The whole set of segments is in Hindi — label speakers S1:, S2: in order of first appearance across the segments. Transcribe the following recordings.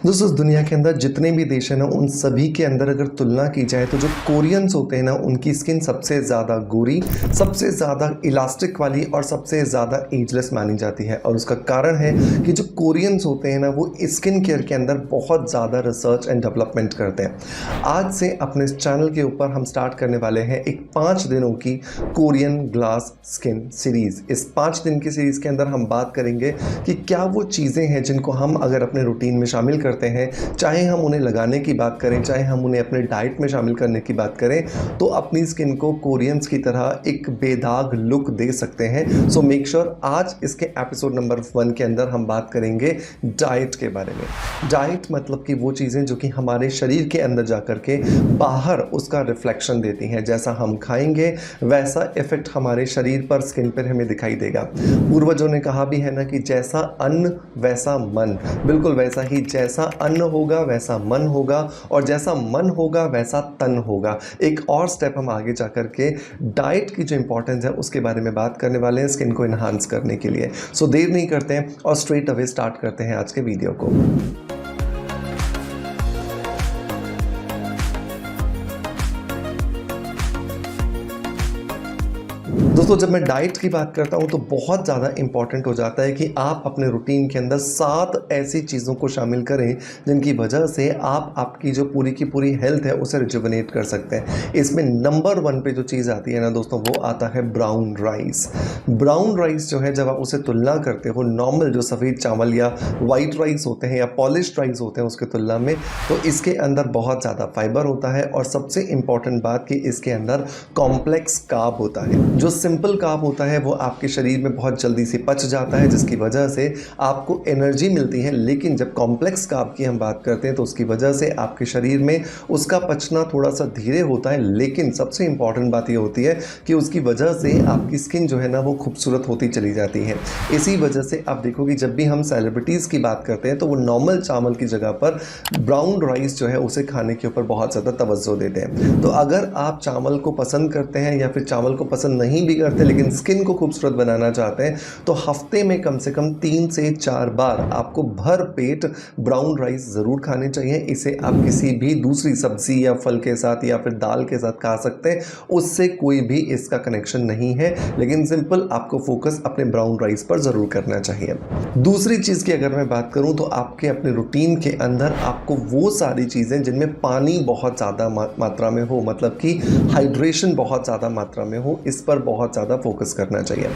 S1: दोस्तों, दुनिया के अंदर जितने भी देश हैं ना, उन सभी के अंदर अगर तुलना की जाए तो जो कोरियंस होते हैं ना, उनकी स्किन सबसे ज़्यादा गोरी, सबसे ज़्यादा इलास्टिक वाली और सबसे ज़्यादा एजलेस मानी जाती है। और उसका कारण है कि जो कोरियंस होते हैं ना, वो स्किन केयर के अंदर बहुत ज़्यादा रिसर्च एंड डेवलपमेंट करते हैं। आज से अपने इस चैनल के ऊपर हम स्टार्ट करने वाले हैं एक 5 दिनों की कोरियन ग्लास स्किन सीरीज़। इस 5 दिन की सीरीज़ के अंदर हम बात करेंगे कि क्या वो चीज़ें हैं जिनको हम अगर अपने रूटीन में शामिल करते हैं, चाहे हम उन्हें लगाने की बात करें, चाहे हम उन्हें अपने डाइट में शामिल करने की बात करें, तो अपनी स्किन को कोरियंस की तरह एक बेदाग लुक दे सकते हैं। सो मेक श्योर आज इसके एपिसोड नंबर 1 के अंदर हम बात करेंगे डाइट के बारे में। डाइट मतलब कि वो चीज़ें जो कि हमारे शरीर के अंदर जा कर के बाहर उसका रिफ्लेक्शन देती हैं। जैसा हम खाएंगे वैसा इफेक्ट हमारे शरीर पर, स्किन पर हमें दिखाई देगा। पूर्वजों ने कहा भी है ना कि जैसा अन्न वैसा मन। बिल्कुल वैसा ही, जैसा अन्न होगा वैसा मन होगा और जैसा मन होगा वैसा तन होगा। एक और स्टेप हम आगे जा कर के डाइट की जो इंपॉर्टेंस है उसके बारे में बात करने वाले हैं स्किन को इन्हांस करने के लिए। सो देर नहीं करते हैं और स्ट्रेट अवे स्टार्ट करते हैं आज के वीडियो को। दोस्तों, जब मैं डाइट की बात करता हूं तो बहुत ज़्यादा इंपॉर्टेंट हो जाता है कि आप अपने रूटीन के अंदर 7 ऐसी चीज़ों को शामिल करें जिनकी वजह से आप आपकी जो पूरी की पूरी हेल्थ है उसे रिजुवनेट कर सकते हैं। इसमें नंबर 1 पे जो चीज़ आती है ना दोस्तों, वो आता है ब्राउन राइस। ब्राउन राइस जो है, जब आप उसे तुलना करते हो नॉर्मल जो सफ़ेद चावल या वाइट राइस होते हैं या पॉलिश्ड राइस होते हैं उसके तुलना में, तो इसके अंदर बहुत ज़्यादा फाइबर होता है और सबसे इंपॉर्टेंट बात कि इसके अंदर कॉम्प्लेक्स कार्ब होता है। जो सिंपल कार्ब होता है वो आपके शरीर में बहुत जल्दी से पच जाता है, जिसकी वजह से आपको एनर्जी मिलती है। लेकिन जब कॉम्प्लेक्स कार्ब की हम बात करते हैं तो उसकी वजह से आपके शरीर में उसका पचना थोड़ा सा धीरे होता है। लेकिन सबसे इंपॉर्टेंट बात ये होती है कि उसकी वजह से आपकी स्किन जो है ना वो खूबसूरत होती चली जाती है। इसी वजह से आप देखो कि जब भी हम सेलिब्रिटीज़ की बात करते हैं तो वो नॉर्मल चावल की जगह पर ब्राउन राइस जो है उसे खाने के ऊपर बहुत ज़्यादा तवज्जो देते हैं। तो अगर आप चावल को पसंद करते हैं या फिर चावल को पसंद नहीं भी करते लेकिन स्किन को खूबसूरत बनाना चाहते हैं, तो हफ्ते में कम से कम 3 से 4 बार आपको भर पेट ब्राउन राइस ज़रूर खाने चाहिए। इसे आप किसी भी दूसरी सब्जी या फल के साथ या फिर दाल के साथ खा सकते हैं, उससे कोई भी इसका कनेक्शन नहीं है। लेकिन सिंपल आपको फोकस अपने ब्राउन राइस पर ज़रूर करना चाहिए। दूसरी चीज़ की अगर मैं बात करूँ तो आपके अपने रूटीन के अंदर आपको वो सारी चीज़ें जिनमें पानी बहुत ज़्यादा मात्रा में हो, मतलब कि हाइड्रेशन बहुत ज़्यादा मात्रा में हो, इस पर बहुत ज़्यादा फोकस करना चाहिए।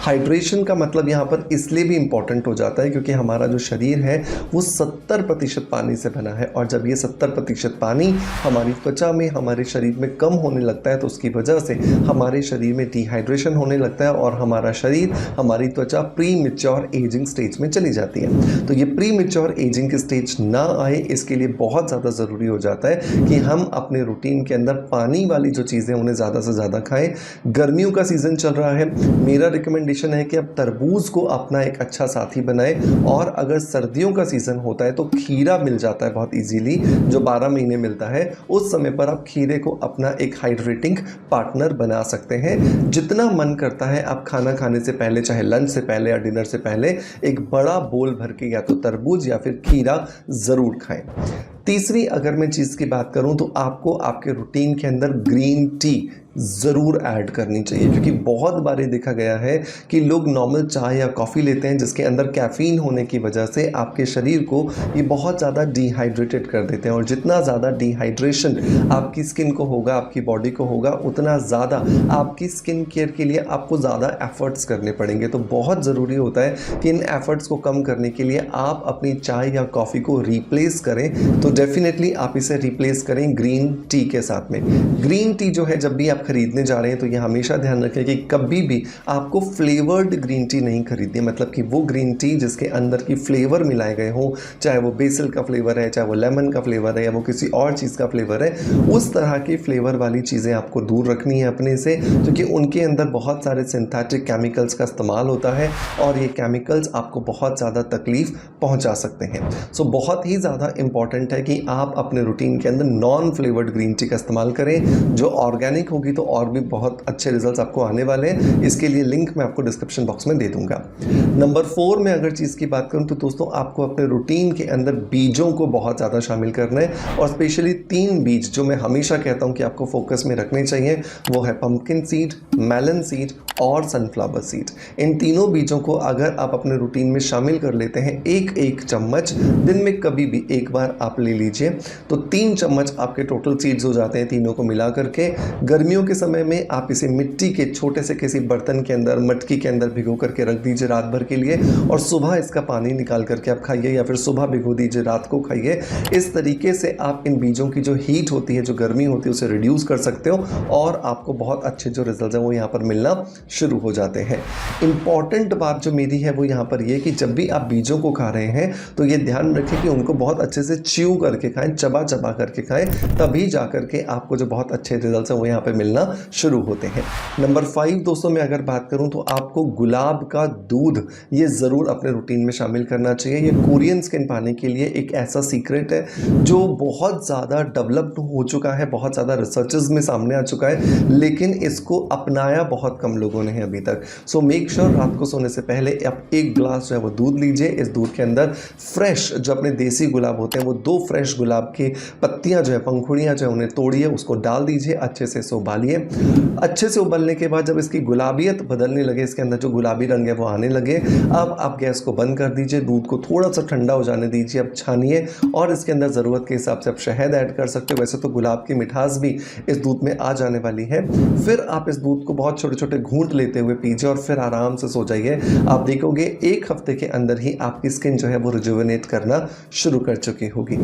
S1: हाइड्रेशन का मतलब यहाँ पर इसलिए भी इम्पॉर्टेंट हो जाता है क्योंकि हमारा जो शरीर है वो 70% पानी से बना है और जब ये 70% पानी हमारी त्वचा में, हमारे शरीर में कम होने लगता है तो उसकी वजह से हमारे शरीर में डिहाइड्रेशन होने लगता है और हमारा शरीर, हमारी त्वचा प्री मैच्योर एजिंग स्टेज में चली जाती है। तो ये प्री मैच्योर एजिंग की स्टेज ना आए, इसके लिए बहुत ज़्यादा ज़रूरी हो जाता है कि हम अपने रूटीन के अंदर पानी वाली जो चीज़ें उन्हें ज़्यादा से ज़्यादा खाएँ। गर्मियों का सीज़न चल रहा है, मेरा रिकमेंडेशन है कि आप तरबूज को अपना एक अच्छा साथी बनाएं। और अगर सर्दियों का सीज़न होता है तो खीरा मिल जाता है बहुत इजीली, जो 12 महीने मिलता है। उस समय पर आप खीरे को अपना एक हाइड्रेटिंग पार्टनर बना सकते हैं। जितना मन करता है आप खाना खाने से पहले, चाहे लंच से पहले या डिनर से पहले, एक बड़ा बोल भर के या तो तरबूज या फिर खीरा ज़रूर खाएं। तीसरी अगर मैं चीज़ की बात करूं तो आपको आपके रूटीन के अंदर ग्रीन टी ज़रूर ऐड करनी चाहिए, क्योंकि बहुत बार देखा गया है कि लोग नॉर्मल चाय या कॉफ़ी लेते हैं जिसके अंदर कैफ़ीन होने की वजह से आपके शरीर को ये बहुत ज़्यादा डिहाइड्रेटेड कर देते हैं। और जितना ज़्यादा डिहाइड्रेशन आपकी स्किन को होगा, आपकी बॉडी को होगा, उतना ज़्यादा आपकी स्किन केयर के लिए आपको ज़्यादा एफ़र्ट्स करने पड़ेंगे। तो बहुत ज़रूरी होता है कि इन एफ़र्ट्स को कम करने के लिए आप अपनी चाय या कॉफ़ी को रिप्लेस करें। तो डेफिनेटली आप इसे रिप्लेस करें ग्रीन टी के साथ में। ग्रीन टी जो है, जब भी आप खरीदने जा रहे हैं तो ये हमेशा ध्यान रखें कि कभी भी आपको फ्लेवर्ड ग्रीन टी नहीं खरीदनी, मतलब कि वो ग्रीन टी जिसके अंदर की फ्लेवर मिलाए गए हों, चाहे वो बेसिल का फ्लेवर है, चाहे वो लेमन का फ्लेवर है या वो किसी और चीज़ का फ्लेवर है, उस तरह की फ्लेवर वाली चीज़ें आपको दूर रखनी है अपने से, क्योंकि उनके अंदर बहुत सारे सिंथेटिक केमिकल्स का इस्तेमाल होता है और ये केमिकल्स आपको बहुत ज़्यादा तकलीफ पहुँचा सकते हैं। सो बहुत ही ज़्यादा इंपॉर्टेंट है कि आप अपने रूटीन के अंदर नॉन फ्लेवर्ड ग्रीन टी का इस्तेमाल करें। जो ऑर्गेनिक होगी तो और भी बहुत अच्छे रिजल्ट्स आपको आने वाले हैं। इसके लिए लिंक मैं आपको डिस्क्रिप्शन बॉक्स में दे दूंगा। नंबर 4 में अगर चीज़ की बात करूं तो दोस्तों आपको अपने रूटीन के अंदर बीजों को बहुत ज़्यादा शामिल करना है, और स्पेशली 3 बीज जो मैं हमेशा कहता हूं कि आपको फोकस में रखने चाहिए, वो है पंपकिन सीड, मेलन सीड और सनफ्लावर सीड। इन तीनों बीजों को अगर आप अपने रूटीन में शामिल कर लेते हैं, एक एक चम्मच दिन में कभी भी एक बार आप ले लीजिए, तो 3 चम्मच आपके टोटल सीड्स हो जाते हैं तीनों को मिला करके। गर्मियों के समय में आप इसे मिट्टी के छोटे से किसी बर्तन के अंदर, मटकी के अंदर भिगो करके रख दीजिए रात भर के लिए, और सुबह इसका पानी निकाल करके आप खाइए, या फिर सुबह भिगो दीजिए, रात को खाइए। इस तरीके से आप इन बीजों की जो हीट होती है, जो गर्मी होती है, उसे रिड्यूस कर सकते हो, और आपको बहुत अच्छे जो रिजल्ट है वो यहाँ पर मिलना शुरू हो जाते हैं। इंपॉर्टेंट बात जो मेरी है वो यहाँ पर ये कि जब भी आप बीजों को खा रहे हैं तो ये ध्यान रखें कि उनको बहुत अच्छे से च्यू करके खाएं, चबा चबा करके खाएं, तभी जा करके आपको जो बहुत अच्छे रिजल्ट हैं वो यहाँ पे मिलना शुरू होते हैं। नंबर 5 दोस्तों मैं अगर बात करूँ तो आपको गुलाब का दूध ये ज़रूर अपने रूटीन में शामिल करना चाहिए। ये कोरियन स्किन पाने के लिए एक ऐसा सीक्रेट है जो बहुत ज़्यादा डेवलप्ड हो चुका है, बहुत ज़्यादा रिसर्चेस में सामने आ चुका है, लेकिन इसको अपनाया बहुत कम लोगों ने है अभी तक। सो मेक श्योर रात को सोने से पहले आप 1 ग्लास जो है वो दूध लीजिए। इस दूध के अंदर फ्रेश जो अपने देसी गुलाब होते हैं, वो 2 फ्रेश गुलाब की पत्तियां जो है, पंखुड़ियां जो है, उन्हें तोड़िए, उसको डाल दीजिए, अच्छे से इसे उबालिए। अच्छे से उबलने के बाद जब इसकी गुलाबियत बदलने लगे, इसके अंदर जो गुलाबी रंग है वो आने लगे, अब आप गैस को बंद कर दीजिए, दूध को थोड़ा सा ठंडा हो जाने दीजिए, अब छानिए, और इसके अंदर ज़रूरत के हिसाब से आप शहद ऐड कर सकते हो। वैसे तो गुलाब की मिठास भी इस दूध में आ जाने वाली है। फिर आप इस दूध को बहुत छोटे छोटे घूंट लेते हुए पीजिए, और फिर आराम से सो जाइए। आप देखोगे 1 हफ्ते के अंदर ही आपकी स्किन जो है वो रिजुवेनेट करना शुरू कर चुकी होगी।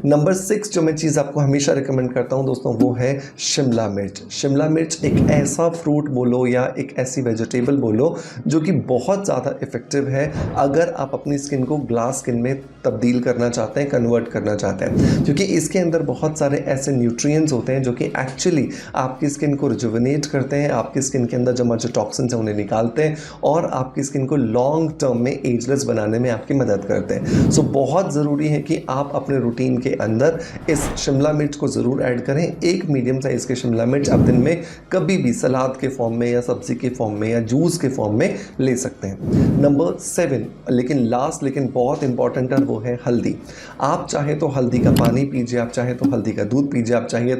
S1: नंबर 6 जो मैं चीज़ आपको हमेशा रिकमेंड करता हूं दोस्तों, वो है शिमला मिर्च। शिमला मिर्च एक ऐसा फ्रूट बोलो या एक ऐसी वेजिटेबल बोलो जो कि बहुत ज़्यादा इफेक्टिव है अगर आप अपनी स्किन को ग्लास स्किन में तब्दील करना चाहते हैं, कन्वर्ट करना चाहते हैं, क्योंकि इसके अंदर बहुत सारे ऐसे न्यूट्रिएंट्स होते हैं जो कि एक्चुअली आपकी स्किन को रिजुवेनेट करते हैं, आपकी स्किन के अंदर जमा जो टॉक्सिन्स हैं उन्हें निकालते हैं, और आपकी स्किन को लॉन्ग टर्म में एजलेस बनाने में आपकी मदद करते हैं। सो बहुत ज़रूरी है कि आप अपने रूटीन के अंदर इस शिमला मिर्च को ज़रूर ऐड करें। एक मीडियम साइज़ के शिमला मिर्च आप दिन में कभी भी सलाद के फॉर्म में या सब्जी के फॉर्म में या जूस के फॉर्म में ले सकते हैं। नंबर 7 लेकिन लास्ट, लेकिन बहुत इंपॉर्टेंट है, वो है हल्दी। आप चाहे तो हल्दी का पानी पीजिए, आप चाहे तो हल्दी का दूध पीजिए, आप चाहे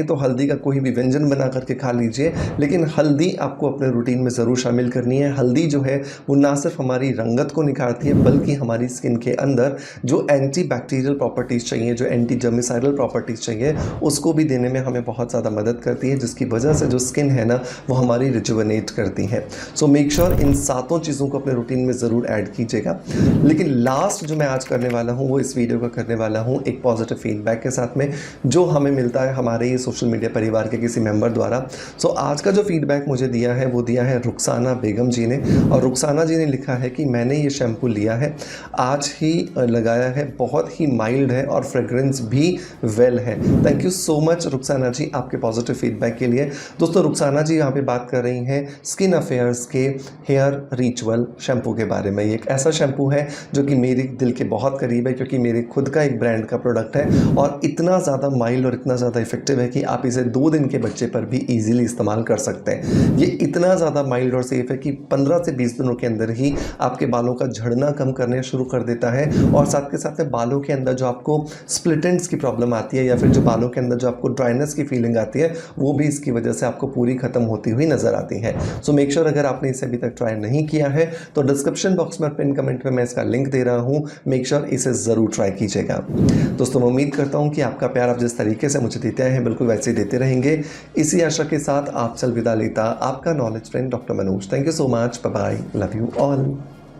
S1: तो हल्दी का कोई भी व्यंजन बना करके खा लीजिए, लेकिन हल्दी आपको अपने रूटीन में ज़रूर शामिल करनी है। हल्दी जो है वो ना सिर्फ हमारी रंगत को निखारती है, बल्कि हमारी स्किन के अंदर जो एंटी बैक्टीरियल प्रॉपर्टीज़ चाहिए, जो एंटी जर्मिसाइडल प्रॉपर्टीज़ चाहिए, उसको भी देने में हमें बहुत ज़्यादा मदद करती है, जिसकी वजह से जो स्किन है ना वो हमारी रिजुवेनेट करती है। सो मेक श्योर इन 7 चीज़ों को अपने रूटीन में ज़रूर ऐड कीजिएगा। लेकिन लास्ट जो मैं आज करने वाला हूँ वो इस वीडियो का करने वाला हूँ एक पॉजिटिव फीडबैक के साथ में, जो हमें मिलता है हमारे ये सोशल मीडिया परिवार के किसी मेंबर द्वारा। सो आज का जो फीडबैक मुझे दिया है वो दिया है रुखसाना बेगम जी ने, और रुखसाना जी ने लिखा है कि मैंने ये शैम्पू लिया है, आज ही लगाया है, बहुत ही माइल्ड है और फ्रेग्रेंस भी वेल है। Thank you so much Rukhsana ji आपके पॉजिटिव फीडबैक के लिए। दोस्तों रुखसाना जी यहाँ पे बात कर रही हैं स्किन अफेयर्स के हेयर रिचुअल शैम्पू के बारे में। ये एक ऐसा शैम्पू है जो कि मेरे दिल के बहुत करीब है, क्योंकि मेरे खुद का एक ब्रांड का प्रोडक्ट है, और इतना ज़्यादा माइल्ड और इतना ज़्यादा इफेक्टिव है कि आप इसे 2 दिन के बच्चे पर भी ईजिली इस्तेमाल कर सकते हैं। ये इतना ज़्यादा माइल्ड और सेफ है कि 15 से 20 दिनों के अंदर ही आपके बालों का झड़ना कम करने शुरू कर देता है, और साथ के साथ में बालों के अंदर जो आपको स्प्लिट एंड्स की प्रॉब्लम आती है, या फिर जो बालों के अंदर जो आपको ड्राइनेस की फीलिंग आती है, वो भी इसकी वजह से आपको पूरी खत्म होती हुई नजर आती है। सो मेक श्योर अगर आपने इसे अभी तक ट्राई नहीं किया है तो डिस्क्रिप्शन बॉक्स में पिन कमेंट में मैं इसका लिंक दे रहा हूँ, मेक श्योर इसे ज़रूर ट्राई कीजिएगा। दोस्तों मैं उम्मीद करता हूँ कि आपका प्यार आप जिस तरीके से मुझे देते हैं बिल्कुल वैसे ही देते रहेंगे। इसी आशा के साथ आपसे अलविदा लेता आपका knowledge friend doctor Manoj. Thank you so much, bye bye, love you all.